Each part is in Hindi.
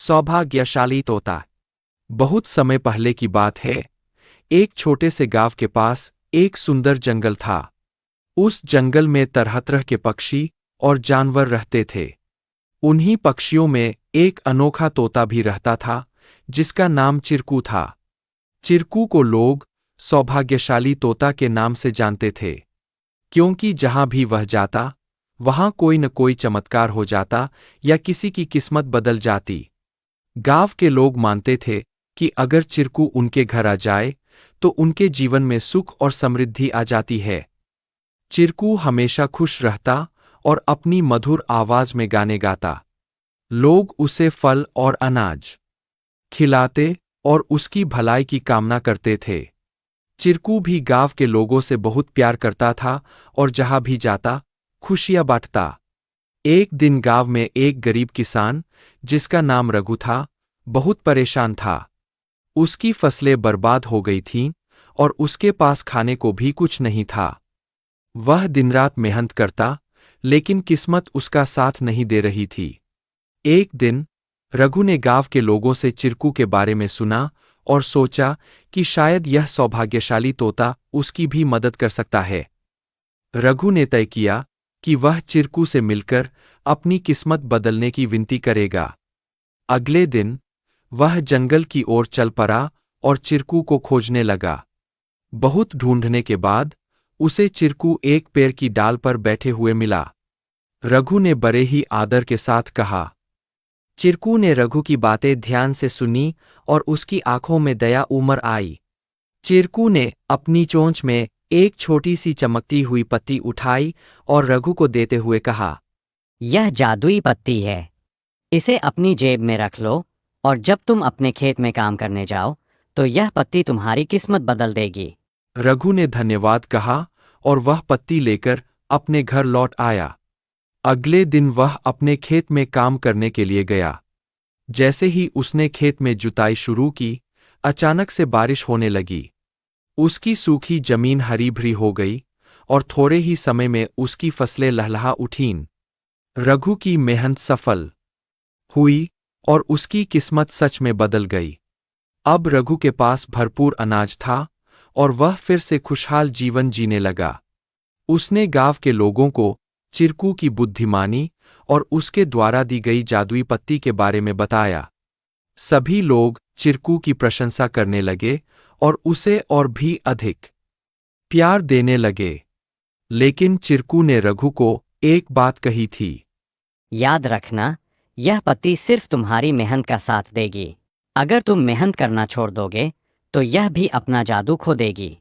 सौभाग्यशाली तोता। बहुत समय पहले की बात है। एक छोटे से गांव के पास एक सुंदर जंगल था। उस जंगल में तरह तरह के पक्षी और जानवर रहते थे। उन्हीं पक्षियों में एक अनोखा तोता भी रहता था, जिसका नाम चिरकू था। चिरकू को लोग सौभाग्यशाली तोता के नाम से जानते थे, क्योंकि जहां भी वह जाता, वहां कोई न कोई चमत्कार हो जाता या किसी की किस्मत बदल जाती। गांव के लोग मानते थे कि अगर चिरकू उनके घर आ जाए तो उनके जीवन में सुख और समृद्धि आ जाती है। चिरकू हमेशा खुश रहता और अपनी मधुर आवाज में गाने गाता। लोग उसे फल और अनाज खिलाते और उसकी भलाई की कामना करते थे। चिरकू भी गांव के लोगों से बहुत प्यार करता था और जहां भी जाता, खुशियां बांटता। एक दिन गांव में एक गरीब किसान, जिसका नाम रघु था, बहुत परेशान था। उसकी फसलें बर्बाद हो गई थीं और उसके पास खाने को भी कुछ नहीं था। वह दिन-रात मेहनत करता, लेकिन किस्मत उसका साथ नहीं दे रही थी। एक दिन रघु ने गांव के लोगों से चिरकू के बारे में सुना और सोचा कि शायद यह सौभाग्यशाली तोता उसकी भी मदद कर सकता है। रघु ने तय किया कि वह चिरकू से मिलकर अपनी किस्मत बदलने की विनती करेगा। अगले दिन वह जंगल की ओर चल पड़ा और चिरकू को खोजने लगा। बहुत ढूंढने के बाद उसे चिरकू एक पेड़ की डाल पर बैठे हुए मिला। रघु ने बड़े ही आदर के साथ कहा। चिरकू ने रघु की बातें ध्यान से सुनी और उसकी आंखों में दया उमड़ आई। चिरकू ने अपनी चोंच में एक छोटी सी चमकती हुई पत्ती उठाई और रघु को देते हुए कहा, यह जादुई पत्ती है। इसे अपनी जेब में रख लो और जब तुम अपने खेत में काम करने जाओ तो यह पत्ती तुम्हारी किस्मत बदल देगी। रघु ने धन्यवाद कहा और वह पत्ती लेकर अपने घर लौट आया। अगले दिन वह अपने खेत में काम करने के लिए गया। जैसे ही उसने खेत में जुताई शुरू की, अचानक से बारिश होने लगी। उसकी सूखी जमीन हरी भरी हो गई और थोड़े ही समय में उसकी फसलें लहलहा उठीं। रघु की मेहनत सफल हुई और उसकी किस्मत सच में बदल गई। अब रघु के पास भरपूर अनाज था और वह फिर से खुशहाल जीवन जीने लगा। उसने गांव के लोगों को चिरकू की बुद्धिमानी और उसके द्वारा दी गई जादुई पत्ती के बारे में बताया। सभी लोग चिरकू की प्रशंसा करने लगे और उसे और भी अधिक प्यार देने लगे। लेकिन चिरकू ने रघु को एक बात कही थी। याद रखना, यह पत्ती सिर्फ तुम्हारी मेहनत का साथ देगी। अगर तुम मेहनत करना छोड़ दोगे तो यह भी अपना जादू खो देगी।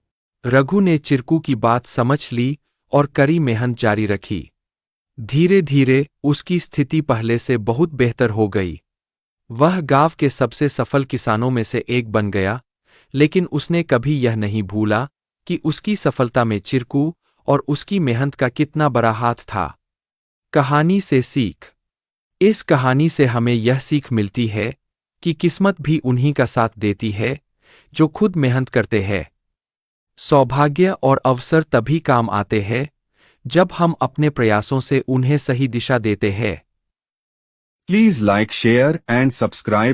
रघु ने चिरकू की बात समझ ली और कड़ी मेहनत जारी रखी। धीरे धीरे उसकी स्थिति पहले से बहुत बेहतर हो गई। वह गांव के सबसे सफल किसानों में से एक बन गया, लेकिन उसने कभी यह नहीं भूला कि उसकी सफलता में चिरकू और उसकी मेहनत का कितना बड़ा हाथ था। कहानी से सीख। इस कहानी से हमें यह सीख मिलती है कि किस्मत भी उन्हीं का साथ देती है जो खुद मेहनत करते हैं। सौभाग्य और अवसर तभी काम आते हैं जब हम अपने प्रयासों से उन्हें सही दिशा देते हैं। Please like, share and subscribe